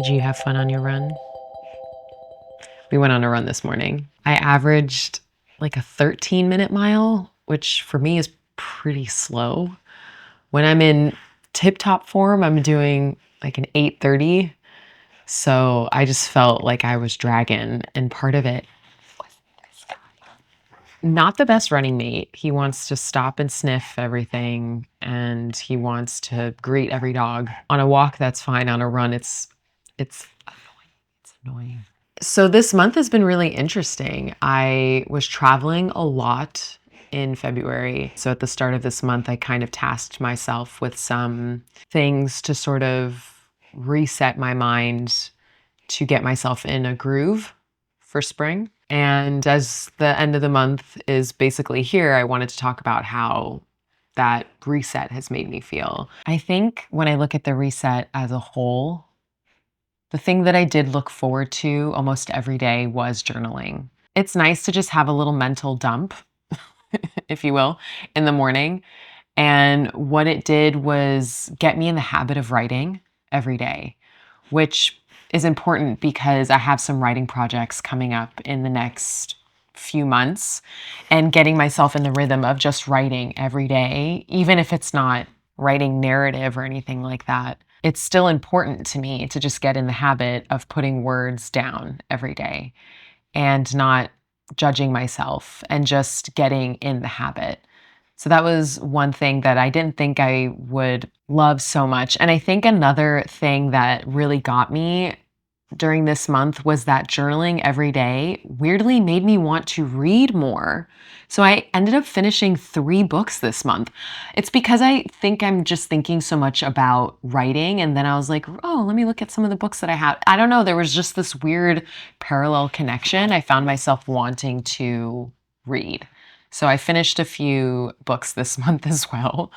Did you have fun on your run? We went on a run this morning. I averaged like a 13-minute mile, which for me is pretty slow. When I'm in tip-top form, I'm doing like an 8:30. So I just felt like I was dragging, and part of it was this guy. Not the best running mate. He wants to stop and sniff everything, and he wants to greet every dog. On a walk, that's fine. On a run, it's annoying. It's annoying. So this month has been really interesting. I was traveling a lot in February. So at the start of this month, I kind of tasked myself with some things to sort of reset my mind to get myself in a groove for spring. And as the end of the month is basically here, I wanted to talk about how that reset has made me feel. I think when I look at the reset as a whole, the thing that I did look forward to almost every day was journaling. It's nice to just have a little mental dump, if you will, in the morning. And what it did was get me in the habit of writing every day, which is important because I have some writing projects coming up in the next few months, and getting myself in the rhythm of just writing every day, even if it's not writing narrative or anything like that. It's still important to me to just get in the habit of putting words down every day and not judging myself and just getting in the habit. So that was one thing that I didn't think I would love so much. And I think another thing that really got me during this month was that journaling every day weirdly made me want to read more. So I ended up finishing 3 books this month. It's because I think I'm just thinking so much about writing. And then I was like, oh, let me look at some of the books that I have. I don't know. There was just this weird parallel connection. I found myself wanting to read. So I finished a few books this month as well,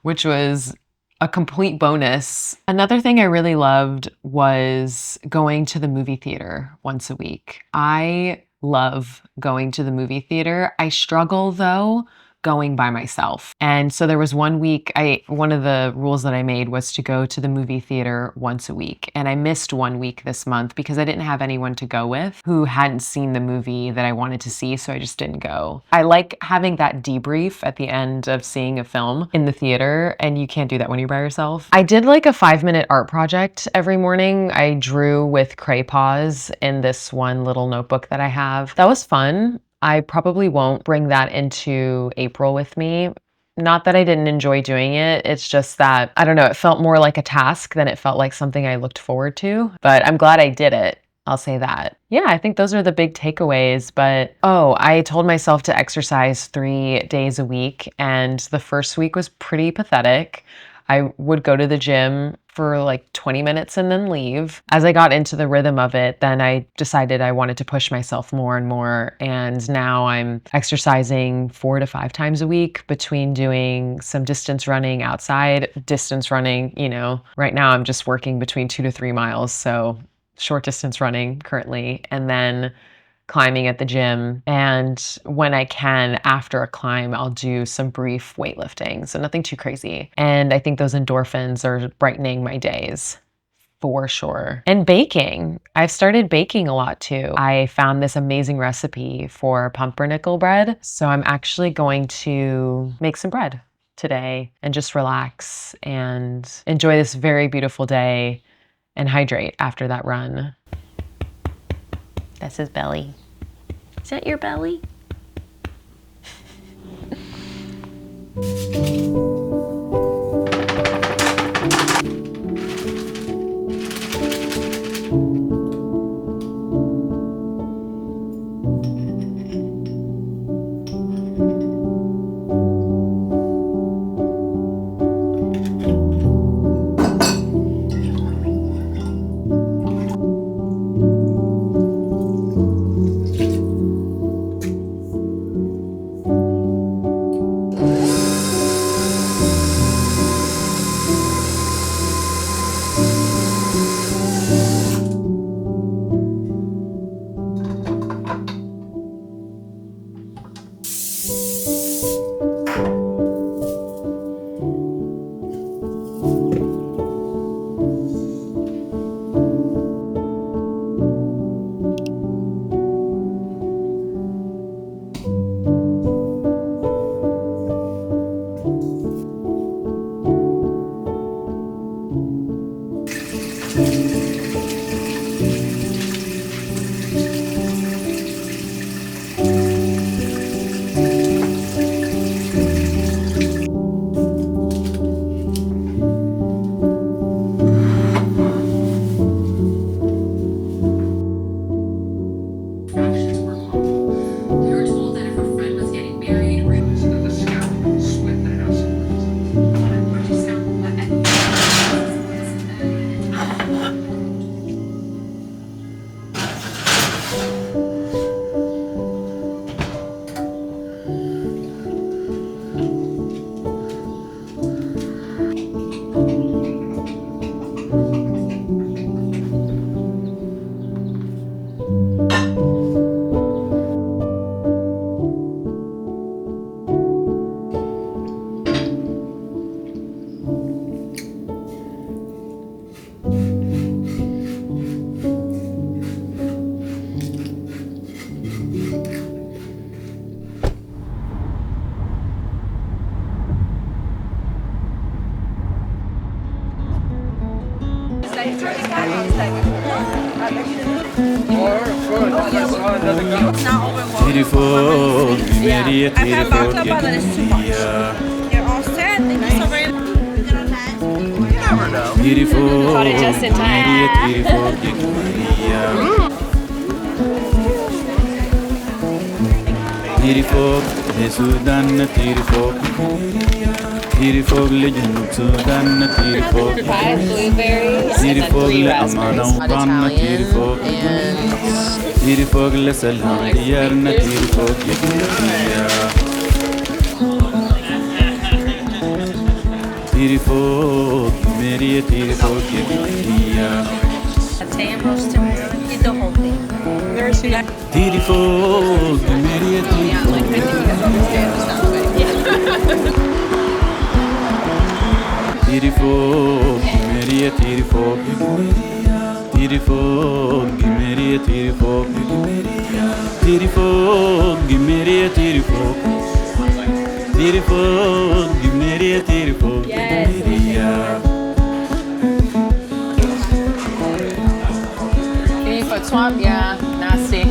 which was a complete bonus. Another thing I really loved was going to the movie theater once a week. I love going to the movie theater. I struggle though going by myself. And so there was one week, one of the rules that I made was to go to the movie theater once a week. And I missed 1 week this month because I didn't have anyone to go with who hadn't seen the movie that I wanted to see, so I just didn't go. I like having that debrief at the end of seeing a film in the theater, and you can't do that when you're by yourself. I did like a 5-minute art project every morning. I drew with Crayopaws in this one little notebook that I have. That was fun. I probably won't bring that into April with me. Not that I didn't enjoy doing it. It's just that, I don't know, it felt more like a task than it felt like something I looked forward to. But I'm glad I did it. I'll say that. Yeah, I think those are the big takeaways. But I told myself to exercise 3 days a week, and the first week was pretty pathetic. I would go to the gym for like 20 minutes and then leave. As I got into the rhythm of it, then I decided I wanted to push myself more and more. And now I'm exercising 4 to 5 times a week between doing some distance running outside, distance running, right now I'm just working between 2 to 3 miles. So short distance running currently, and then climbing at the gym. And when I can, after a climb, I'll do some brief weightlifting. So nothing too crazy. And I think those endorphins are brightening my days for sure. And baking. I've started baking a lot too. I found this amazing recipe for pumpernickel bread. So I'm actually going to make some bread today and just relax and enjoy this very beautiful day and hydrate after that run. That's his belly. Is that your belly? Beautiful, immediate, I've had beautiful, vodka, but it's too much. You're all set. Thank you so very much. beautiful, Caught it just in time. immediate, beautiful, beautiful, Sudan, beautiful, beautiful, legend, Sudan, beautiful, Pie, blueberries, beautiful, and then 3 Amana, raspberries. Pan, beautiful, beautiful, Salam, Yarna, beautiful, beautiful, immediate, beautiful, Saute and roast him. Eat the whole thing. beautiful, immediate, beautiful, immediate, beautiful, beautiful, immediate, beautiful, beautiful, immediate, beautiful, beautiful, immediate, beautiful, Any foot swab? Yeah, nasty.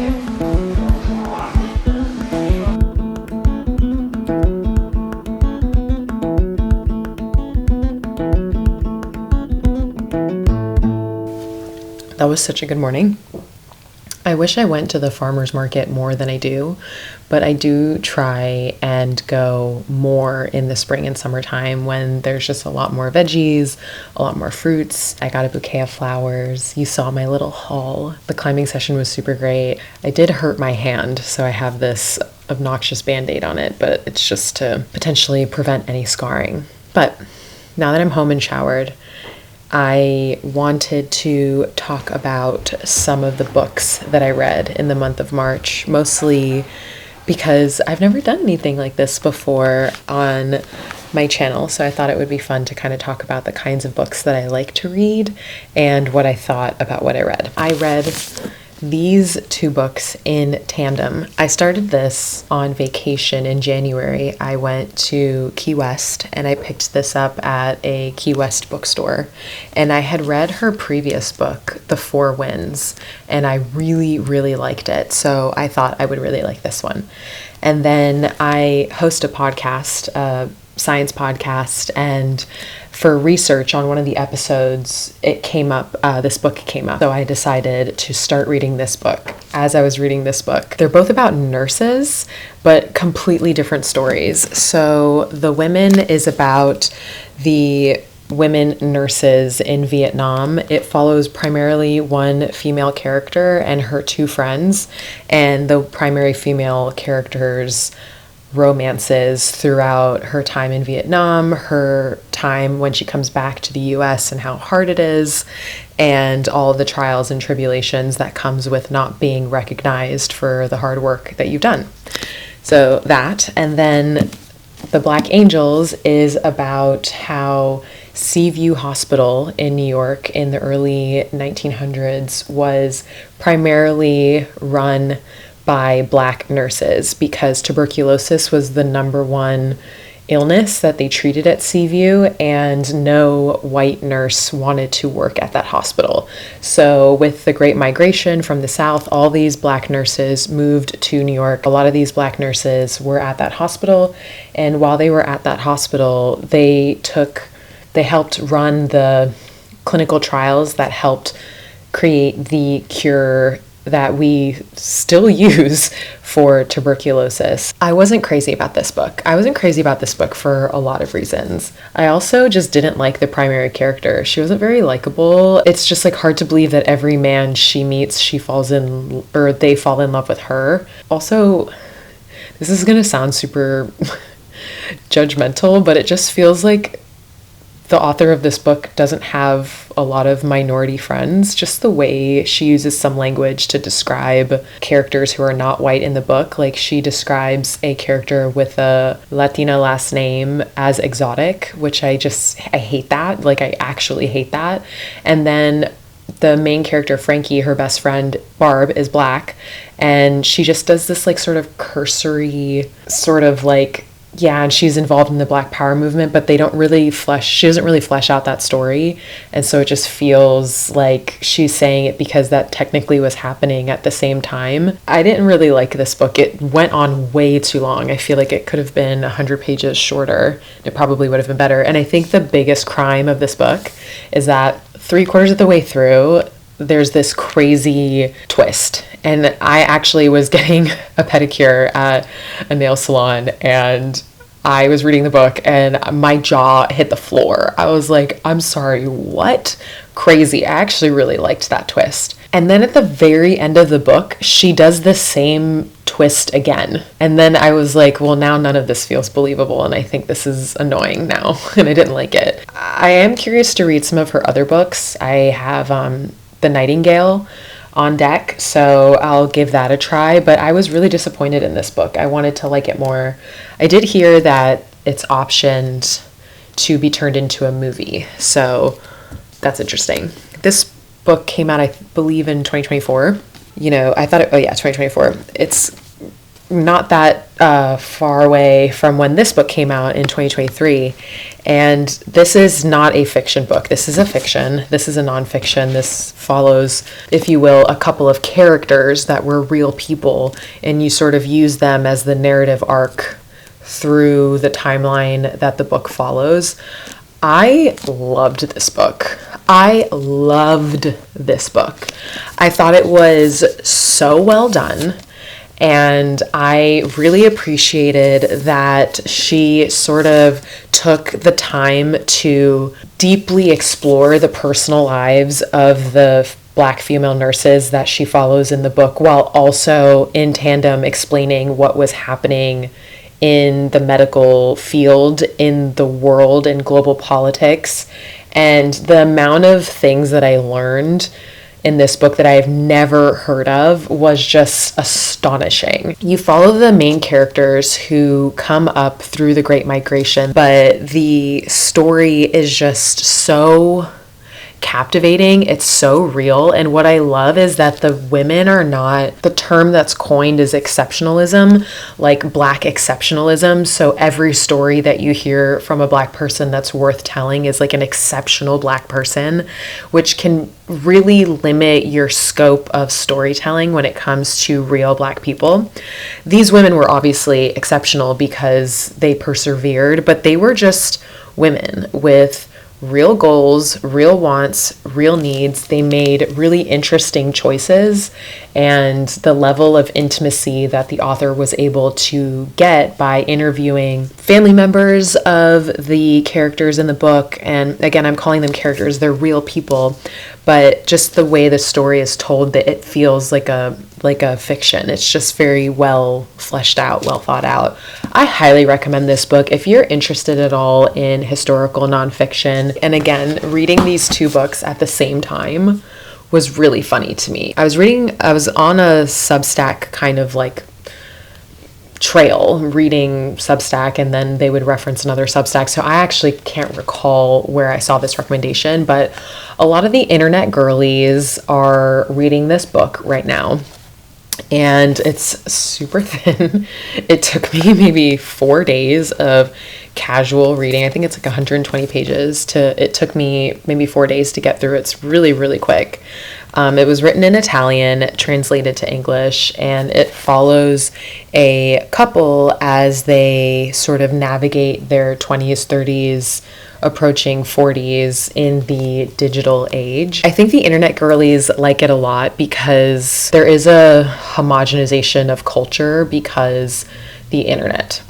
That was such a good morning. I wish I went to the farmer's market more than I do, but I do try and go more in the spring and summertime when there's just a lot more veggies, a lot more fruits. I got a bouquet of flowers. You saw my little haul. The climbing session was super great. I did hurt my hand, so I have this obnoxious band-aid on it, but it's just to potentially prevent any scarring. But now that I'm home and showered, I wanted to talk about some of the books that I read in the month of March, mostly because I've never done anything like this before on my channel. So I thought it would be fun to kind of talk about the kinds of books that I like to read and what I thought about what I read. I read these 2 books in tandem. I started this on vacation in January. I went to Key West and I picked this up at a Key West bookstore. And I had read her previous book, The Four Winds, and I really, really liked it. So I thought I would really like this one. And then I host a podcast, a science podcast, and for research on one of the episodes, it came up, this book came up. So I decided to start reading this book. As I was reading this book, they're both about nurses, but completely different stories. So The Women is about the women nurses in Vietnam. It follows primarily one female character and her 2 friends, and the primary female character's romances throughout her time in Vietnam, her time when she comes back to the US and how hard it is, and all the trials and tribulations that comes with not being recognized for the hard work that you've done. So that, and then The Black Angels is about how Seaview Hospital in New York in the early 1900s was primarily run by Black nurses because tuberculosis was the #1 illness that they treated at Seaview, and no white nurse wanted to work at that hospital. So with the Great Migration from the South, all these Black nurses moved to New York. A lot of these Black nurses were at that hospital, and while they were at that hospital, they helped run the clinical trials that helped create the cure that we still use for tuberculosis. I wasn't crazy about this book. I wasn't crazy about this book for a lot of reasons. I also just didn't like the primary character. She wasn't very likable. It's just like hard to believe that every man she meets, they fall in love with her. Also, this is gonna sound super judgmental, but it just feels like the author of this book doesn't have a lot of minority friends. Just the way she uses some language to describe characters who are not white in the book. Like, she describes a character with a Latina last name as exotic, which I hate that. Like, I actually hate that. And then the main character, Frankie, her best friend, Barb, is Black. And she just does this like sort of cursory, sort of like yeah, and she's involved in the Black Power movement, but she doesn't really flesh out that story. And so it just feels like she's saying it because that technically was happening at the same time. I didn't really like this book. It went on way too long. I feel like it could have been 100 pages shorter. It probably would have been better. And I think the biggest crime of this book is that 3/4 of the way through, there's this crazy twist. And I actually was getting a pedicure at a nail salon, and I was reading the book and my jaw hit the floor. I was like, I'm sorry, what? Crazy. I actually really liked that twist. And then at the very end of the book, she does the same twist again. And then I was like, well, now none of this feels believable, and I think this is annoying now, and I didn't like it. I am curious to read some of her other books. I have The Nightingale on deck, so I'll give that a try, but I was really disappointed in this book. I wanted to like it more. I did hear that it's optioned to be turned into a movie, so that's interesting. This book came out, I believe, in 2024. I thought 2024. It's not that far away from when this book came out in 2023. And this is not a fiction book. This is a fiction. This is a nonfiction. This follows, if you will, a couple of characters that were real people, and you sort of use them as the narrative arc through the timeline that the book follows. I loved this book. I thought it was so well done. And I really appreciated that she sort of took the time to deeply explore the personal lives of the Black female nurses that she follows in the book, while also in tandem explaining what was happening in the medical field, in the world, in global politics. And the amount of things that I learned in this book that I have never heard of was just astonishing. You follow the main characters who come up through the Great Migration, but the story is just so captivating. It's so real. And what I love is that the women are not, the term that's coined is exceptionalism, like Black exceptionalism. So every story that you hear from a Black person that's worth telling is like an exceptional Black person, which can really limit your scope of storytelling when it comes to real Black people. These women were obviously exceptional because they persevered, but they were just women with real goals, real wants, real needs. They made really interesting choices, and the level of intimacy that the author was able to get by interviewing family members of the characters in the book. And again, I'm calling them characters, they're real people, but just the way the story is told, that it feels like a fiction. It's just very well fleshed out, well thought out. I highly recommend this book if you're interested at all in historical nonfiction. And again, reading these two books at the same time was really funny to me. I was on a Substack kind of like trail, reading Substack, and then they would reference another Substack. So I actually can't recall where I saw this recommendation, but a lot of the internet girlies are reading this book right now. And it's super thin. It took me maybe 4 days of casual reading. I think it's like 120 pages. It took me maybe 4 days to get through. It's really, really quick. It was written in Italian, translated to English, and it follows a couple as they sort of navigate their 20s, 30s, approaching 40s in the digital age. I think the internet girlies like it a lot because there is a homogenization of culture because the internet,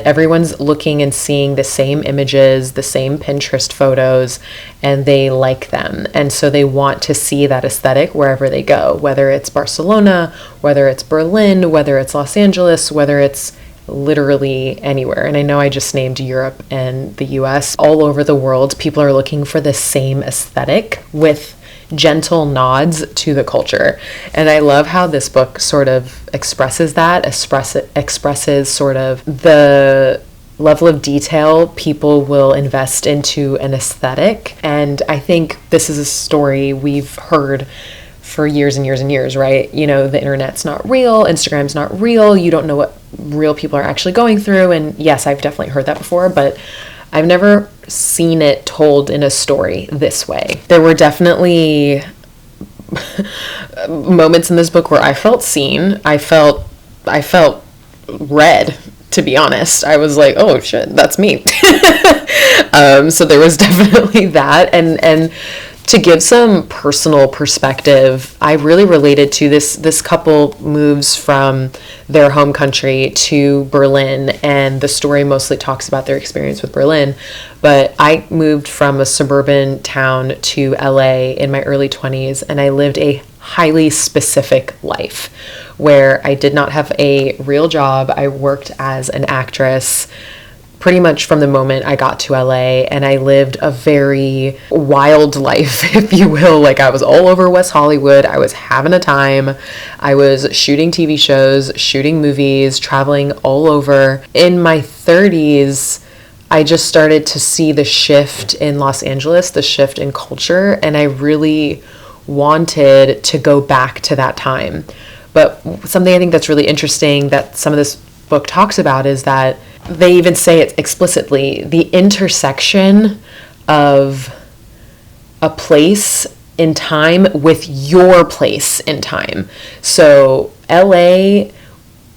everyone's looking and seeing the same images, the same Pinterest photos, and they like them. And so they want to see that aesthetic wherever they go, whether it's Barcelona, whether it's Berlin, whether it's Los Angeles, whether it's literally anywhere. And I know I just named Europe and the US. All over the world, people are looking for the same aesthetic with gentle nods to the culture. And I love how this book sort of expresses that, expresses sort of the level of detail people will invest into an aesthetic. And I think this is a story we've heard for years and years and years, right? You know, the internet's not real, Instagram's not real, you don't know what real people are actually going through. And yes, I've definitely heard that before, but I've never seen it told in a story this way. There were definitely moments in this book where I felt seen. I felt read, to be honest. I was like, oh shit, that's me. So there was definitely that. And to give some personal perspective, I really related to this couple moves from their home country to Berlin, and the story mostly talks about their experience with Berlin. But I moved from a suburban town to LA in my early 20s, and I lived a highly specific life where I did not have a real job. I worked as an actress pretty much from the moment I got to LA, and I lived a very wild life, if you will. Like, I was all over West Hollywood. I was having a time. I was shooting TV shows, shooting movies, traveling all over. In my 30s, I just started to see the shift in Los Angeles, the shift in culture, and I really wanted to go back to that time. But something I think that's really interesting that some of this book talks about is that they even say it explicitly, the intersection of a place in time with your place in time. So LA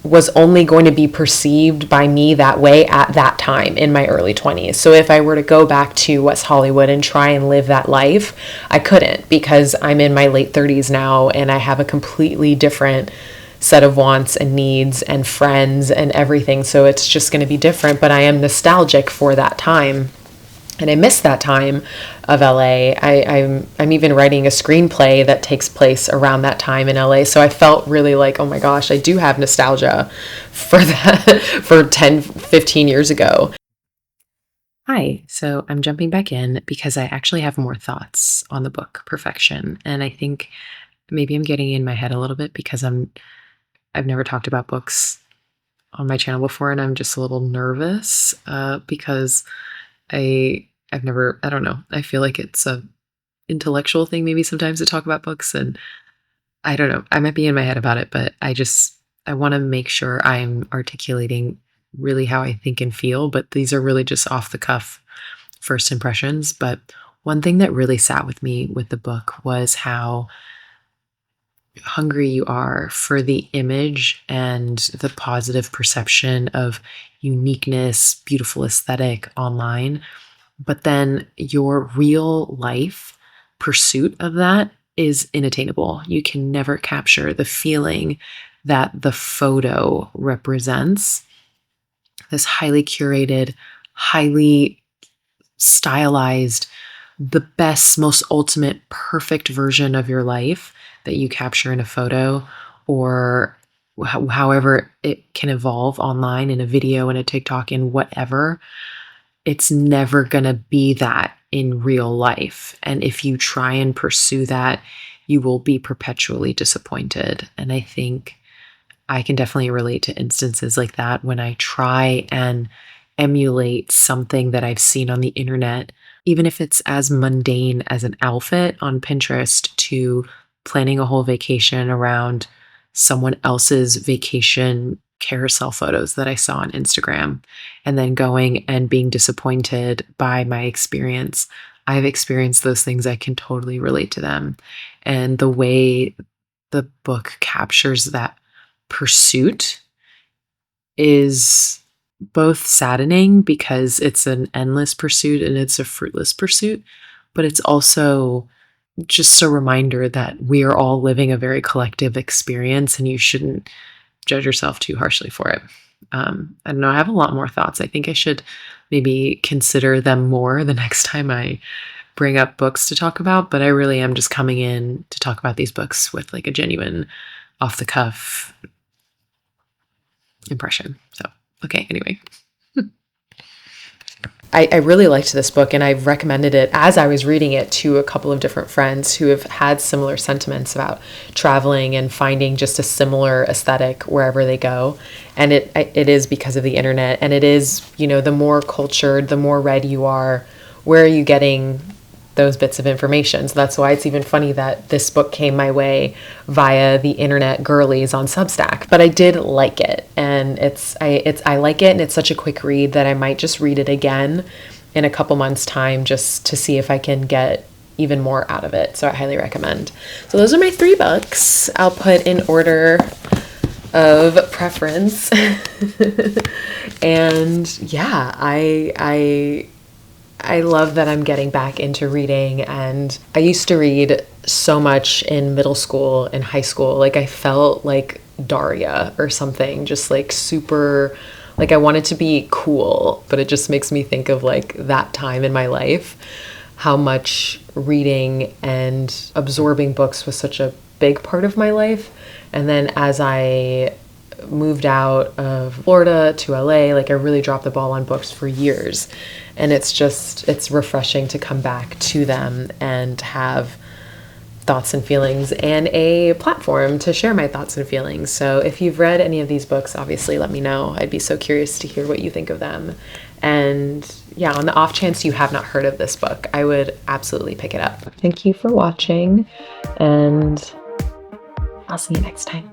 was only going to be perceived by me that way at that time in my early 20s. So if I were to go back to West Hollywood and try and live that life, I couldn't, because I'm in my late 30s now and I have a completely different set of wants and needs and friends and everything. So it's just going to be different, but I am nostalgic for that time. And I miss that time of LA. I'm even writing a screenplay that takes place around that time in LA. So I felt really like, oh my gosh, I do have nostalgia for that for 10, 15 years ago. Hi, so I'm jumping back in because I actually have more thoughts on the book Perfection. And I think maybe I'm getting in my head a little bit because I've never talked about books on my channel before, and I'm just a little nervous because I don't know. I feel like it's a intellectual thing maybe sometimes to talk about books, and I don't know. I might be in my head about it, but I want to make sure I'm articulating really how I think and feel, but these are really just off the cuff first impressions. But one thing that really sat with me with the book was how hungry you are for the image and the positive perception of uniqueness, beautiful aesthetic online. But then your real life pursuit of that is inattainable. You can never capture the feeling that the photo represents. This highly curated, highly stylized, the best, most ultimate, perfect version of your life that you capture in a photo, or however it can evolve online in a video, in a TikTok, in whatever. It's never going to be that in real life. And if you try and pursue that, you will be perpetually disappointed. And I think I can definitely relate to instances like that when I try and emulate something that I've seen on the internet, even if it's as mundane as an outfit on Pinterest, to planning a whole vacation around someone else's vacation carousel photos that I saw on Instagram, and then going and being disappointed by my experience. I've experienced those things. I can totally relate to them. And the way the book captures that pursuit is both saddening because it's an endless pursuit and it's a fruitless pursuit, but it's also just a reminder that we are all living a very collective experience, and you shouldn't judge yourself too harshly for it. I don't know. I have a lot more thoughts. I think I should maybe consider them more the next time I bring up books to talk about, but I really am just coming in to talk about these books with like a genuine off the cuff impression. So, okay, anyway. I really liked this book, and I've recommended it as I was reading it to a couple of different friends who have had similar sentiments about traveling and finding just a similar aesthetic wherever they go. And it is because of the internet, and it is, the more cultured, the more read you are, where are you getting those bits of information. So that's why it's even funny that this book came my way via the internet girlies on Substack. But I did like it, and I like it, and it's such a quick read that I might just read it again in a couple months' time just to see if I can get even more out of it. So I highly recommend. So those are my 3 books. I'll put in order of preference. And yeah, I love that I'm getting back into reading. And I used to read so much in middle school and high school. Like I felt like Daria or something, just like super, like I wanted to be cool, but it just makes me think of like that time in my life, how much reading and absorbing books was such a big part of my life. And then as I moved out of Florida to LA, like I really dropped the ball on books for years. And it's refreshing to come back to them and have thoughts and feelings and a platform to share my thoughts and feelings. So if you've read any of these books, obviously let me know. I'd be so curious to hear what you think of them. And yeah, on the off chance you have not heard of this book, I would absolutely pick it up. Thank you for watching, and I'll see you next time.